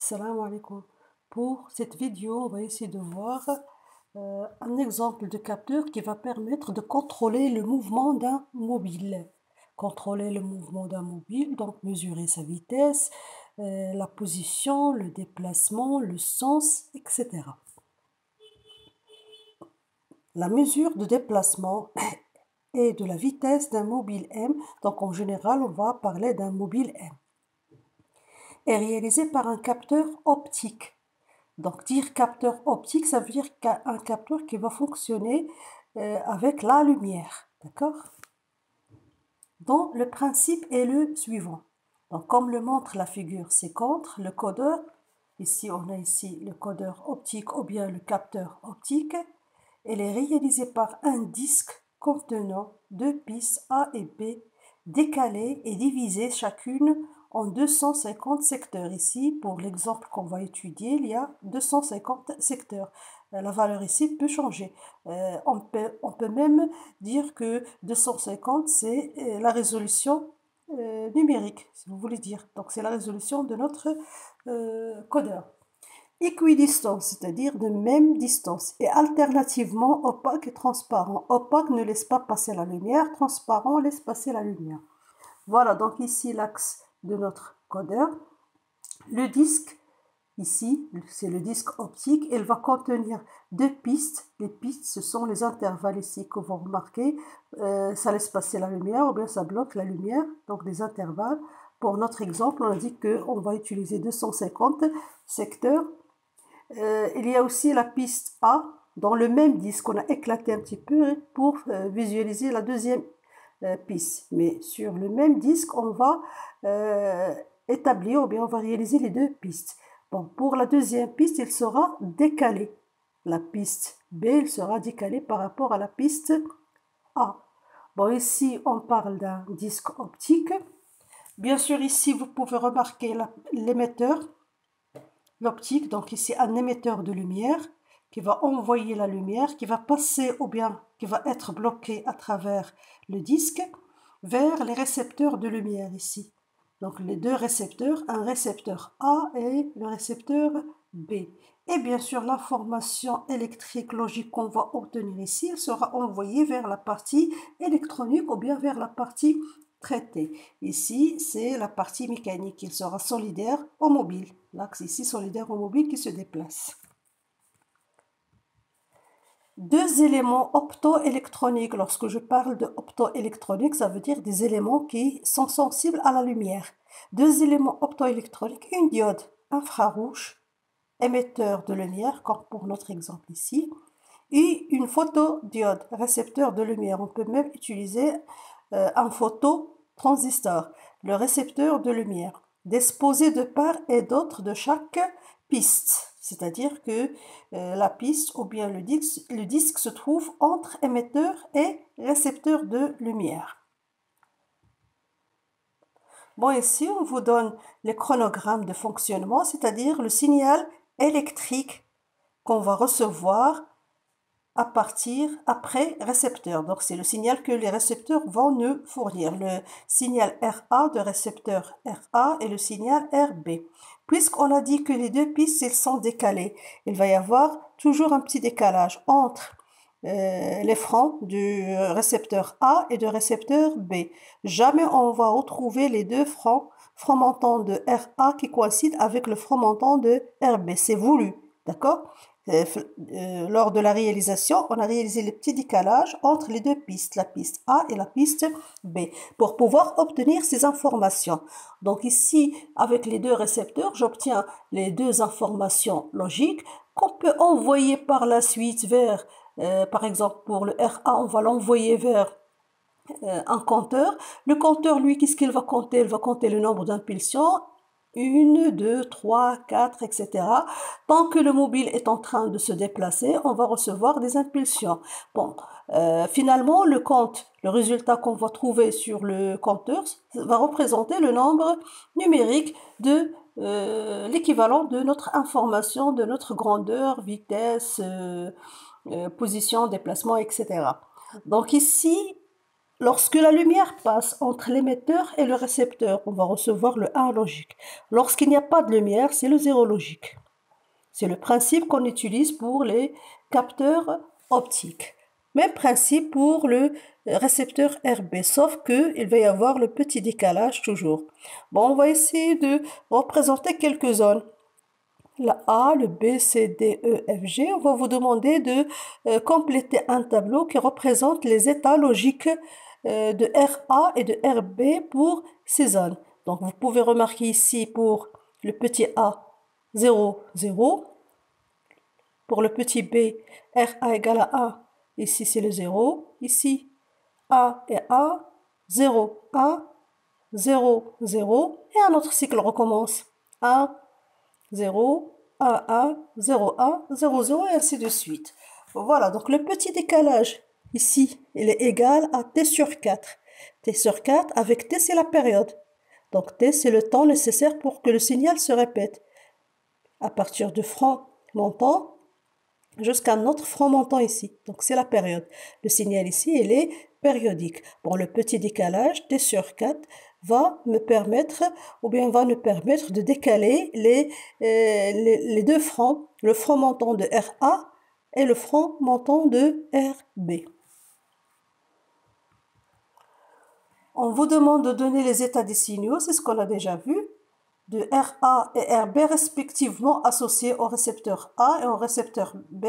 Salam alaikum. Pour cette vidéo, on va essayer de voir un exemple de capteur qui va permettre de contrôler le mouvement d'un mobile. Contrôler le mouvement d'un mobile, donc mesurer sa vitesse, la position, le déplacement, le sens, etc. La mesure de déplacement et de la vitesse d'un mobile M, donc en général, on va parler d'un mobile M, est réalisée par un capteur optique. Donc, dire capteur optique, ça veut dire un capteur qui va fonctionner avec la lumière. D'accord? Donc, le principe est le suivant. Donc, comme le montre la figure ci-contre, le codeur, ici on a ici le codeur optique ou bien le capteur optique, il est réalisé par un disque contenant deux pistes A et B décalées et divisées chacune en 250 secteurs. Ici, pour l'exemple qu'on va étudier, il y a 250 secteurs. La valeur ici peut changer. On peut même dire que 250, c'est la résolution numérique, si vous voulez dire. Donc, c'est la résolution de notre codeur. Équidistant, c'est-à-dire de même distance, et alternativement opaque et transparent. Opaque ne laisse pas passer la lumière, transparent laisse passer la lumière. Voilà, donc ici l'axe de notre codeur. Le disque, ici, c'est le disque optique, il va contenir deux pistes. Les pistes, ce sont les intervalles ici que vous remarquez. Ça laisse passer la lumière ou bien ça bloque la lumière, donc des intervalles. Pour notre exemple, on a dit qu'on va utiliser 250 secteurs. Il y a aussi la piste A dans le même disque. On a éclaté un petit peu pour visualiser la deuxième piste. Mais sur le même disque, on va établir ou bien on va réaliser les deux pistes. Bon, pour la deuxième piste, il sera décalé. La piste B, il sera décalé par rapport à la piste A. Bon, ici, on parle d'un disque optique. Bien sûr, ici, vous pouvez remarquer l'émetteur. L'optique, donc ici un émetteur de lumière qui va envoyer la lumière, qui va passer ou bien qui va être bloqué à travers le disque vers les récepteurs de lumière ici. Donc les deux récepteurs, un récepteur A et le récepteur B. Et bien sûr l'information électrique logique qu'on va obtenir ici, elle sera envoyée vers la partie électronique ou bien vers la partie traité. Ici, c'est la partie mécanique. Il sera solidaire au mobile. L'axe ici, solidaire au mobile qui se déplace. Deux éléments optoélectroniques. Lorsque je parle de optoélectronique, ça veut dire des éléments qui sont sensibles à la lumière. Deux éléments optoélectroniques, une diode infrarouge, émetteur de lumière, comme pour notre exemple ici, et une photodiode, récepteur de lumière. On peut même utiliser un phototransistor, le récepteur de lumière, disposé de part et d'autre de chaque piste. C'est-à-dire que la piste ou bien le disque se trouve entre émetteur et récepteur de lumière. Bon, ici, on vous donne les chronogrammes de fonctionnement, c'est-à-dire le signal électrique qu'on va recevoir à partir après récepteur. Donc, c'est le signal que les récepteurs vont nous fournir. Le signal RA de récepteur RA et le signal RB. Puisqu'on a dit que les deux pistes, elles sont décalées, il va y avoir toujours un petit décalage entre les fronts du récepteur A et du récepteur B. Jamais on va retrouver les deux fronts montants de RA qui coïncident avec le front montant de RB. C'est voulu, d'accord? Lors de la réalisation, on a réalisé le petit décalage entre les deux pistes, la piste A et la piste B, pour pouvoir obtenir ces informations. Donc ici, avec les deux récepteurs, j'obtiens les deux informations logiques qu'on peut envoyer par la suite vers, par exemple, pour le RA, on va l'envoyer vers un compteur. Le compteur, lui, qu'est-ce qu'il va compter? Il va compter le nombre d'impulsions. 1, 2, 3, 4, etc. Tant que le mobile est en train de se déplacer, on va recevoir des impulsions. Bon, finalement, le résultat qu'on va trouver sur le compteur va représenter le nombre numérique de l'équivalent de notre information, de notre grandeur, vitesse, position, déplacement, etc. Donc ici, Lorsque la lumière passe entre l'émetteur et le récepteur, on va recevoir le 1 logique. Lorsqu'il n'y a pas de lumière, c'est le 0 logique. C'est le principe qu'on utilise pour les capteurs optiques. Même principe pour le récepteur RB, sauf qu'il va y avoir le petit décalage toujours. Bon, on va essayer de représenter quelques zones. La A, le B, C, D, E, F, G. On va vous demander de compléter un tableau qui représente les états logiques de RA et de RB pour ces zones. Donc, vous pouvez remarquer ici pour le petit A, 0, 0. Pour le petit b, RA égale à 1, ici c'est le 0, ici A et A, 0, 1, 0, 0, et un autre cycle recommence. 1, 0, 1, 1, 0, 1, 0, 0, et ainsi de suite. Voilà, donc le petit décalage ici, il est égal à t sur 4. T sur 4, avec t c'est la période. Donc t c'est le temps nécessaire pour que le signal se répète. À partir du franc montant, jusqu'à notre franc montant ici. Donc, c'est la période. Le signal ici, il est périodique. Bon, le petit décalage, t sur 4, va me permettre, ou bien va nous permettre de décaler les deux francs, le franc montant de RA et le franc montant de RB. On vous demande de donner les états des signaux, c'est ce qu'on a déjà vu, de RA et RB respectivement associés au récepteur A et au récepteur B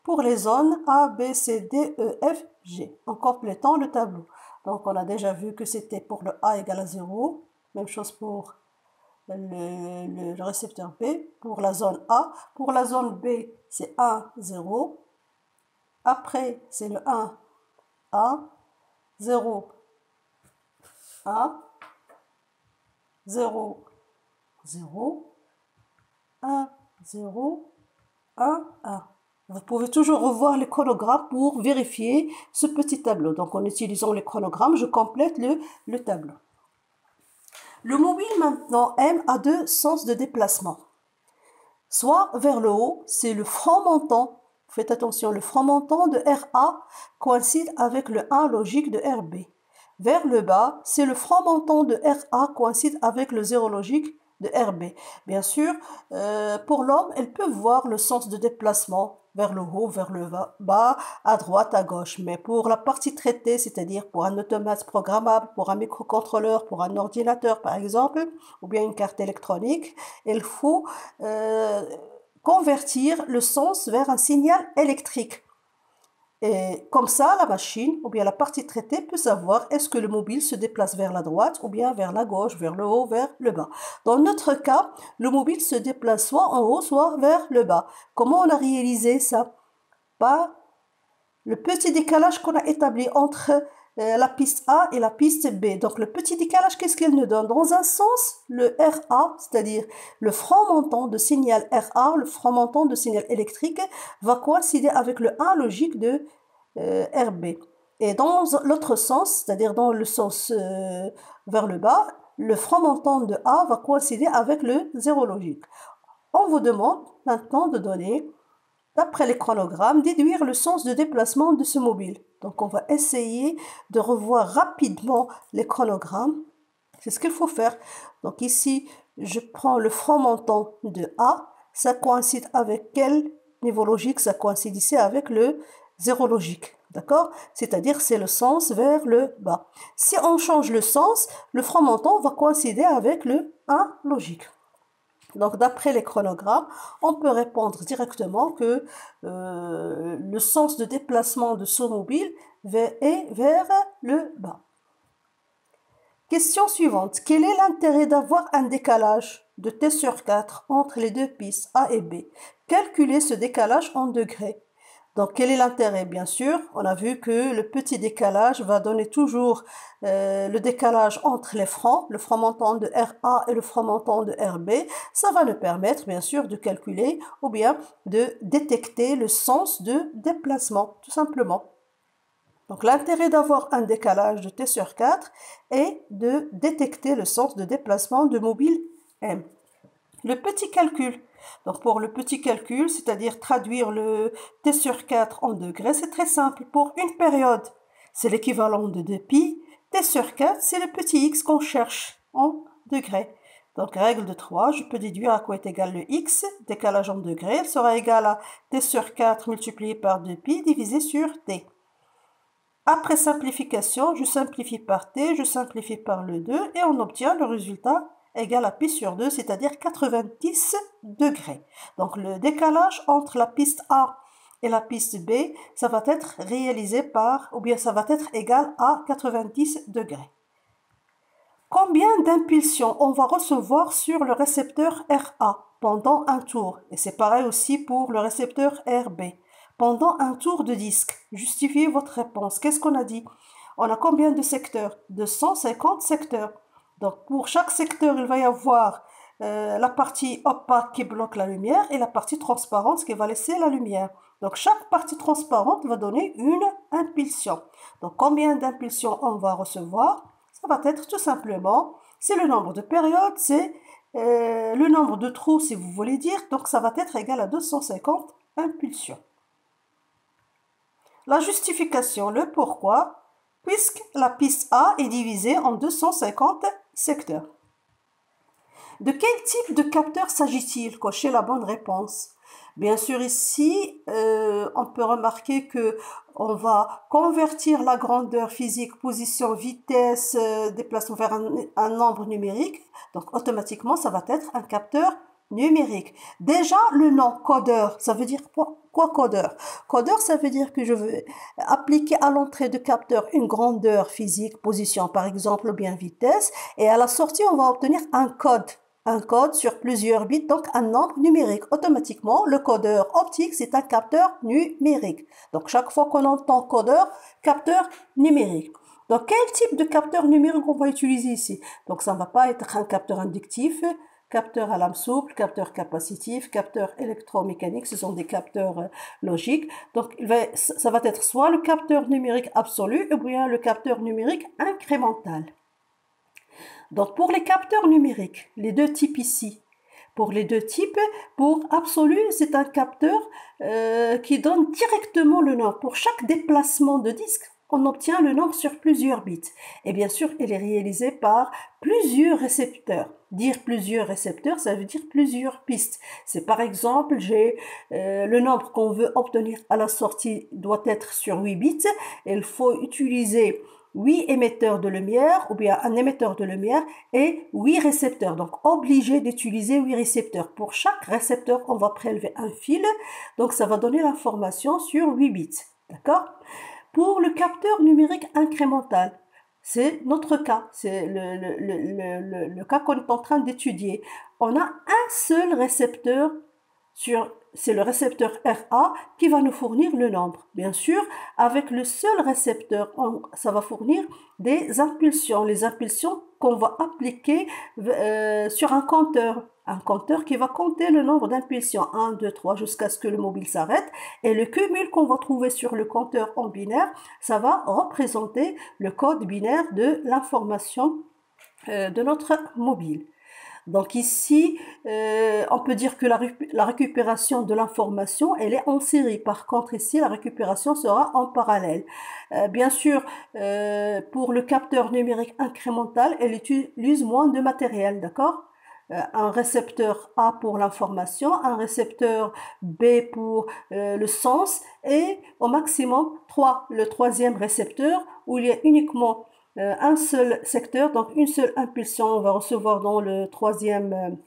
pour les zones A, B, C, D, E, F, G, en complétant le tableau. Donc, on a déjà vu que c'était pour le A égale à 0, même chose pour le récepteur B, pour la zone A. Pour la zone B, c'est 1, 0. Après, c'est le 1, A, 0, A, 0, 0, 1, 0, 1, 1. Vous pouvez toujours revoir les chronogrammes pour vérifier ce petit tableau. Donc, en utilisant les chronogrammes, je complète le tableau. Le mobile, maintenant, M a deux sens de déplacement. Soit vers le haut, c'est le franc montant. Faites attention, le franc montant de RA coïncide avec le 1 logique de RB. Vers le bas, c'est le franc montant de RA coïncide avec le 0 logique de RB. Bien sûr, pour l'homme, elle peut voir le sens de déplacement vers le haut, vers le bas, à droite, à gauche. Mais pour la partie traitée, c'est-à-dire pour un automate programmable, pour un microcontrôleur, pour un ordinateur par exemple, ou bien une carte électronique, il faut convertir le sens vers un signal électrique. Et comme ça, la machine ou bien la partie traitée peut savoir est-ce que le mobile se déplace vers la droite ou bien vers la gauche, vers le haut, vers le bas. Dans notre cas, le mobile se déplace soit en haut, soit vers le bas. Comment on a réalisé ça? Par le petit décalage qu'on a établi entre la piste A et la piste B. Donc le petit décalage, qu'est-ce qu'il nous donne? Dans un sens, le RA, c'est-à-dire le franc montant de signal RA, le franc montant de signal électrique, va coïncider avec le 1 logique de RB. Et dans l'autre sens, c'est-à-dire dans le sens vers le bas, le franc montant de A va coïncider avec le 0 logique. On vous demande maintenant de donner, d'après les chronogrammes, déduire le sens de déplacement de ce mobile. Donc, on va essayer de revoir rapidement les chronogrammes. C'est ce qu'il faut faire. Donc, ici, je prends le franc montant de A. Ça coïncide avec quel niveau logique? Ça coïncide ici avec le 0 logique. D'accord? C'est-à-dire, c'est le sens vers le bas. Si on change le sens, le franc montant va coïncider avec le 1 logique. Donc, d'après les chronogrammes, on peut répondre directement que le sens de déplacement de ce mobile est vers le bas. Question suivante. Quel est l'intérêt d'avoir un décalage de t sur 4 entre les deux pistes A et B? Calculez ce décalage en degrés. Donc, quel est l'intérêt? Bien sûr, on a vu que le petit décalage va donner toujours le décalage entre les francs, le franc montant de RA et le franc montant de RB. Ça va nous permettre, bien sûr, de calculer ou bien de détecter le sens de déplacement, tout simplement. Donc, l'intérêt d'avoir un décalage de t sur 4 est de détecter le sens de déplacement de mobile M. Le petit calcul. Donc, pour le petit calcul, c'est-à-dire traduire le t sur 4 en degrés, c'est très simple. Pour une période c'est l'équivalent de 2pi. T sur 4, c'est le petit x qu'on cherche en degrés. Donc, règle de 3, je peux déduire à quoi est égal le x, décalage en degrés, sera égal à t sur 4 multiplié par 2pi divisé sur t. Après simplification, je simplifie par t, je simplifie par le 2 et on obtient le résultat égal à pi sur 2, c'est-à-dire 90 degrés. Donc, le décalage entre la piste A et la piste B, ça va être réalisé par, ou bien ça va être égal à 90 degrés. Combien d'impulsions on va recevoir sur le récepteur RA pendant un tour? Et c'est pareil aussi pour le récepteur RB. Pendant un tour de disque, justifiez votre réponse. Qu'est-ce qu'on a dit? On a combien de secteurs? 250 secteurs. Donc, pour chaque secteur, il va y avoir la partie opaque qui bloque la lumière et la partie transparente qui va laisser la lumière. Donc, chaque partie transparente va donner une impulsion. Donc, combien d'impulsions on va recevoir? Ça va être tout simplement, c'est le nombre de périodes, c'est le nombre de trous, si vous voulez dire. Donc, ça va être égal à 250 impulsions. La justification, le pourquoi, puisque la piste A est divisée en 250 secteurs. De quel type de capteur s'agit-il? Cochez la bonne réponse. Bien sûr, ici, on peut remarquer que on va convertir la grandeur physique, position, vitesse, déplacement vers un nombre numérique. Donc, automatiquement, ça va être un capteur numérique. Déjà, le nom codeur, ça veut dire quoi codeur? Codeur, ça veut dire que je veux appliquer à l'entrée de capteur une grandeur physique, position par exemple, ou bien vitesse. Et à la sortie, on va obtenir un code sur plusieurs bits, donc un nombre numérique. Automatiquement, le codeur optique, c'est un capteur numérique. Donc, chaque fois qu'on entend codeur, capteur numérique. Donc, quel type de capteur numérique on va utiliser ici? Donc, ça ne va pas être un capteur inductif, capteur à lame souple, capteur capacitif, capteur électromécanique, ce sont des capteurs logiques. Donc, ça va être soit le capteur numérique absolu ou bien le capteur numérique incrémental. Donc, pour les capteurs numériques, les deux types ici, pour les deux types, pour absolu, c'est un capteur qui donne directement le nombre. Pour chaque déplacement de disque, on obtient le nombre sur plusieurs bits. Et bien sûr, il est réalisé par plusieurs récepteurs. Dire plusieurs récepteurs, ça veut dire plusieurs pistes. C'est par exemple, j'ai le nombre qu'on veut obtenir à la sortie doit être sur 8 bits. Il faut utiliser 8 émetteurs de lumière ou bien un émetteur de lumière et 8 récepteurs. Donc, obligé d'utiliser 8 récepteurs. Pour chaque récepteur, on va prélever un fil. Donc, ça va donner l'information sur 8 bits. D'accord? Pour le capteur numérique incrémental, c'est notre cas. C'est le cas qu'on est en train d'étudier. On a un seul récepteur c'est le récepteur RA qui va nous fournir le nombre. Bien sûr, avec le seul récepteur, ça va fournir des impulsions. Les impulsions qu'on va appliquer sur un compteur qui va compter le nombre d'impulsions, 1, 2, 3, jusqu'à ce que le mobile s'arrête. Et le cumul qu'on va trouver sur le compteur en binaire, ça va représenter le code binaire de l'information de notre mobile. Donc ici, on peut dire que la récupération de l'information, elle est en série. Par contre, ici, la récupération sera en parallèle. Bien sûr, pour le capteur numérique incrémental, elle utilise moins de matériel, d'accord? Un récepteur A pour l'information, un récepteur B pour le sens et au maximum 3, le troisième récepteur où il y a uniquement un seul secteur, donc une seule impulsion on va recevoir dans le troisième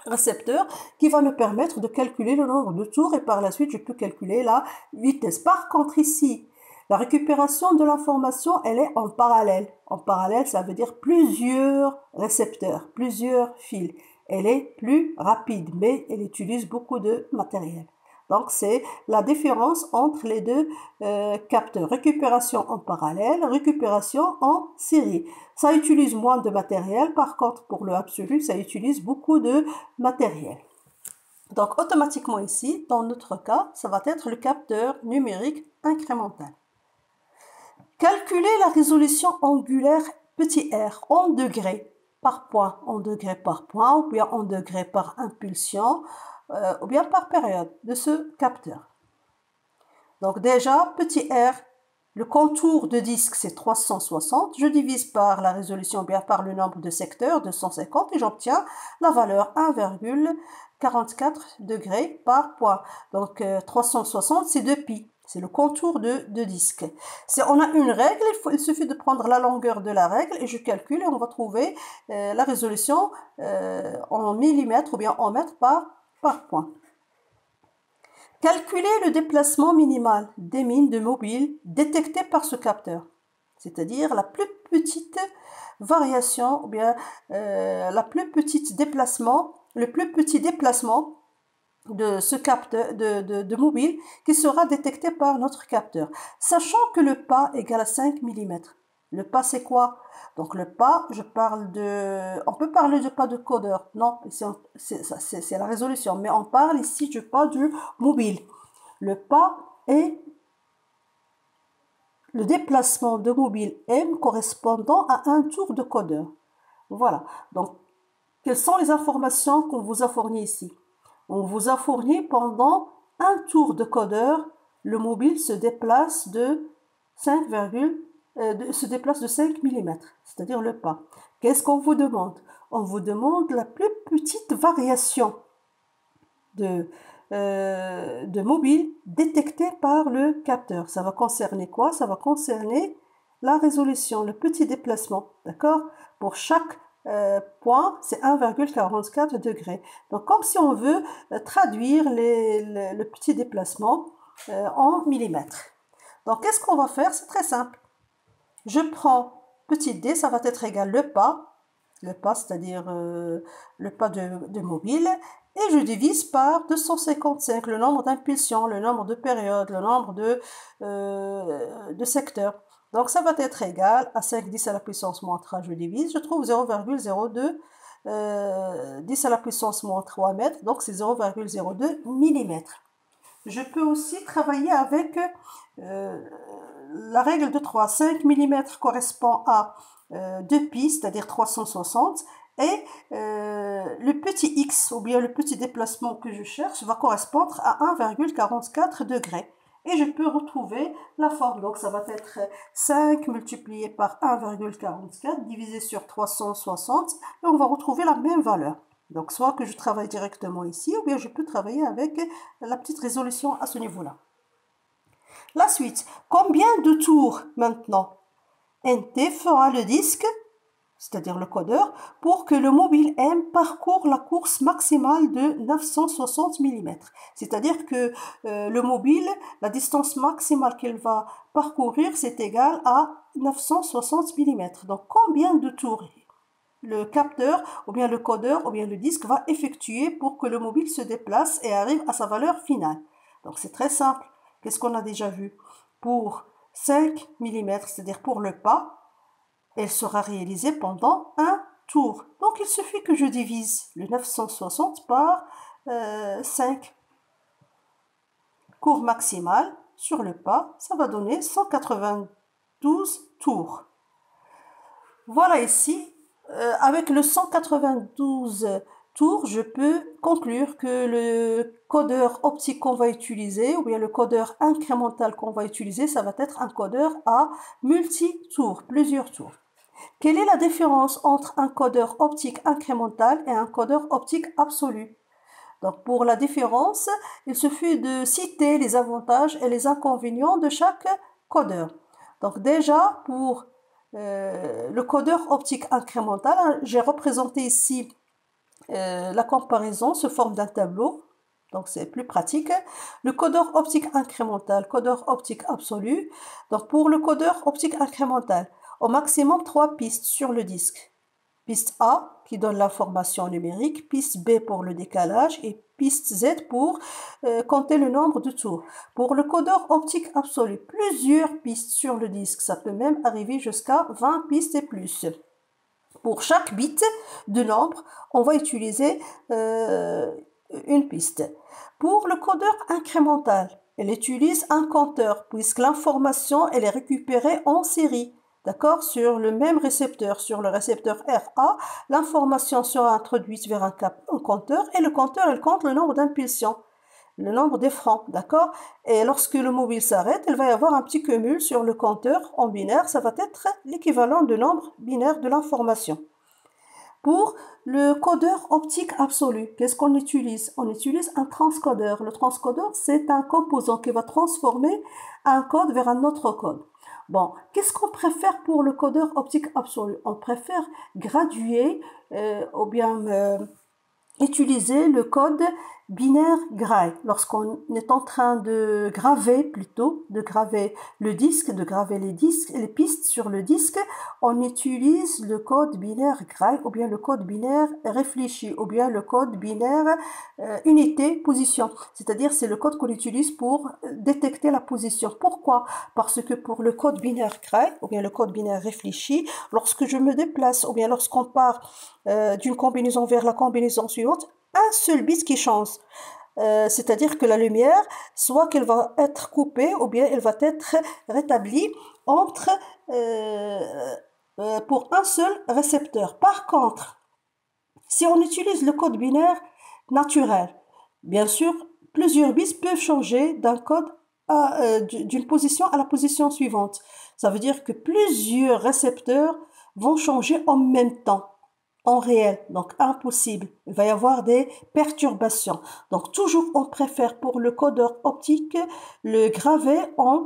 récepteur qui va me permettre de calculer le nombre de tours et par la suite je peux calculer la vitesse. Par contre ici, la récupération de l'information elle est en parallèle. En parallèle ça veut dire plusieurs récepteurs, plusieurs fils. Elle est plus rapide mais elle utilise beaucoup de matériel. Donc, c'est la différence entre les deux capteurs. Récupération en parallèle, récupération en série. Ça utilise moins de matériel. Par contre, pour le absolu, ça utilise beaucoup de matériel. Donc, automatiquement ici, dans notre cas, ça va être le capteur numérique incrémental. Calculer la résolution angulaire petit r en degrés par point, en degrés par point, ou bien en degrés par impulsion, ou bien par période de ce capteur. Donc déjà, petit r, Le contour de disque, c'est 360. Je divise par la résolution, bien par le nombre de secteurs, 250, et j'obtiens la valeur 1,44 degrés par point. Donc, 360, c'est 2π. C'est le contour de disque. Si on a une règle, il suffit de prendre la longueur de la règle et je calcule et on va trouver la résolution en millimètres ou bien en mètres par point. Calculer le déplacement minimal des mines de mobile détectées par ce capteur, c'est-à-dire la plus petite variation ou bien le plus petit déplacement de ce capteur de mobile qui sera détecté par notre capteur, sachant que le pas égale à 5 mm. Le pas, c'est quoi? Donc le pas, on peut parler de pas de codeur, non, c'est la résolution, mais on parle ici du pas du mobile. Le pas est le déplacement de mobile M correspondant à un tour de codeur. Voilà, donc quelles sont les informations qu'on vous a fournies ici? On vous a fourni pendant un tour de codeur, le mobile se déplace de 5 mm, c'est-à-dire le pas. Qu'est-ce qu'on vous demande? On vous demande la plus petite variation de mobile détectée par le capteur. Ça va concerner quoi? Ça va concerner la résolution, le petit déplacement, d'accord? Pour chaque point, c'est 1,44 degrés. Donc, comme si on veut traduire le petit déplacement en millimètres. Donc, qu'est-ce qu'on va faire? C'est très simple. Je prends petit d, ça va être égal le pas, c'est-à-dire le pas de mobile, et je divise par 255, le nombre d'impulsions, le nombre de périodes, le nombre de secteurs. Donc, ça va être égal à 5 10 à la puissance moins 3, je divise, je trouve 0,02 10 à la puissance moins 3 mètres, donc c'est 0,02 mm. Je peux aussi travailler avec la règle de 3. 5 mm correspond à 2π, c'est-à-dire 360, et le petit x, ou bien le petit déplacement que je cherche, va correspondre à 1,44 degrés. Et je peux retrouver la forme. Donc, ça va être 5 multiplié par 1,44 divisé sur 360, et on va retrouver la même valeur. Donc, soit que je travaille directement ici, ou bien je peux travailler avec la petite résolution à ce niveau-là. La suite, combien de tours maintenant NT fera le disque, c'est-à-dire le codeur, pour que le mobile M parcourt la course maximale de 960 mm. C'est-à-dire que le mobile, la distance maximale qu'il va parcourir, c'est égal à 960 mm. Donc, combien de tours le capteur, ou bien le codeur, ou bien le disque va effectuer pour que le mobile se déplace et arrive à sa valeur finale? Donc, c'est très simple. Qu'est-ce qu'on a déjà vu? Pour 5 mm, c'est-à-dire pour le pas, elle sera réalisée pendant un tour. Donc, il suffit que je divise le 960 par 5. Cours maximal sur le pas, ça va donner 192 tours. Voilà ici, avec le 192 tours, je peux conclure que le codeur optique qu'on va utiliser, ou bien le codeur incrémental qu'on va utiliser, ça va être un codeur à multi-tours, plusieurs tours. Quelle est la différence entre un codeur optique incrémental et un codeur optique absolu? Donc, pour la différence, il suffit de citer les avantages et les inconvénients de chaque codeur. Donc, déjà, pour le codeur optique incrémental, j'ai représenté ici la comparaison sous forme d'un tableau. Donc, c'est plus pratique. Le codeur optique incrémental, codeur optique absolu. Donc, pour le codeur optique incrémental, au maximum 3 pistes sur le disque. Piste A qui donne l'information numérique, piste B pour le décalage et piste Z pour compter le nombre de tours. Pour le codeur optique absolu, plusieurs pistes sur le disque, ça peut même arriver jusqu'à 20 pistes et plus. Pour chaque bit de nombre, on va utiliser une piste. Pour le codeur incrémental, elle utilise un compteur puisque l'information elle est récupérée en série. D'accord? Sur le même récepteur, sur le récepteur RA, l'information sera introduite vers un compteur et le compteur, il compte le nombre d'impulsions. le nombre des francs, d'accord? Et lorsque le mobile s'arrête, il va y avoir un petit cumul sur le compteur en binaire. Ça va être l'équivalent du nombre binaire de l'information. Pour le codeur optique absolu, qu'est-ce qu'on utilise? On utilise un transcodeur. Le transcodeur, c'est un composant qui va transformer un code vers un autre code. Bon, qu'est-ce qu'on préfère pour le codeur optique absolu? On préfère graduer ou bien utiliser le code binaire gray. Lorsqu'on est en train de graver le disque, de graver les pistes sur le disque, on utilise le code binaire gray ou bien le code binaire réfléchi ou bien le code binaire unité position. C'est-à-dire c'est le code qu'on utilise pour détecter la position. Pourquoi? Parce que pour le code binaire gray ou bien le code binaire réfléchi, lorsque je me déplace ou bien lorsqu'on part d'une combinaison vers la combinaison suivante, un seul bit qui change. C'est-à-dire que la lumière, soit qu'elle va être coupée ou bien elle va être rétablie entre pour un seul récepteur. Par contre, si on utilise le code binaire naturel, bien sûr, plusieurs bits peuvent changer d'un code d'une position à la position suivante. Ça veut dire que plusieurs récepteurs vont changer en même temps. En réel, donc impossible. Il va y avoir des perturbations. Donc toujours on préfère pour le codeur optique le graver en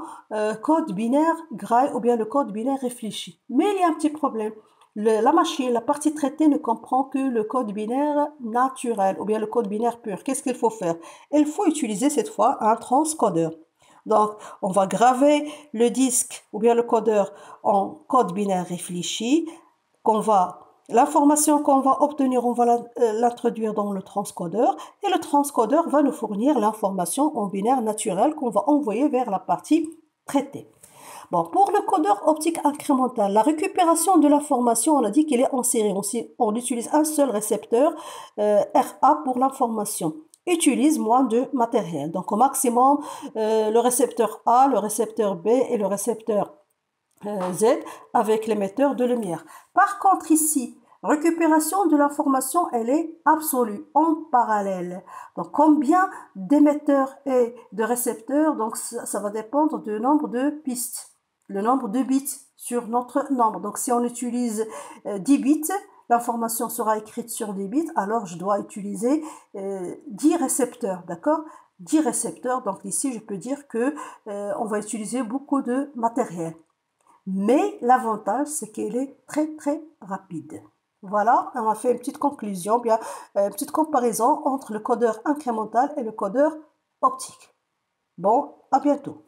code binaire gray ou bien le code binaire réfléchi. Mais il y a un petit problème. La machine, la partie traitée ne comprend que le code binaire naturel ou bien le code binaire pur. Qu'est-ce qu'il faut faire? Il faut utiliser cette fois un transcodeur. Donc, on va graver le disque ou bien le codeur en code binaire réfléchi L'information qu'on va obtenir, on va l'introduire dans le transcodeur et le transcodeur va nous fournir l'information en binaire naturel qu'on va envoyer vers la partie traitée. Bon, pour le codeur optique incrémental, la récupération de l'information, on a dit qu'il est en série. On utilise un seul récepteur RA pour l'information. Utilise moins de matériel. Donc au maximum, le récepteur A, le récepteur B et le récepteur Z avec l'émetteur de lumière. Par contre ici, récupération de l'information, elle est absolue, en parallèle. Donc combien d'émetteurs et de récepteurs, donc ça va dépendre du nombre de pistes, le nombre de bits sur notre nombre. Donc si on utilise 10 bits, l'information sera écrite sur 10 bits, alors je dois utiliser 10 récepteurs, d'accord? 10 récepteurs, donc ici je peux dire que on va utiliser beaucoup de matériel. Mais l'avantage, c'est qu'elle est très, très rapide. Voilà, on a fait une petite conclusion, bien, une petite comparaison entre le codeur incrémental et le codeur optique. Bon, à bientôt.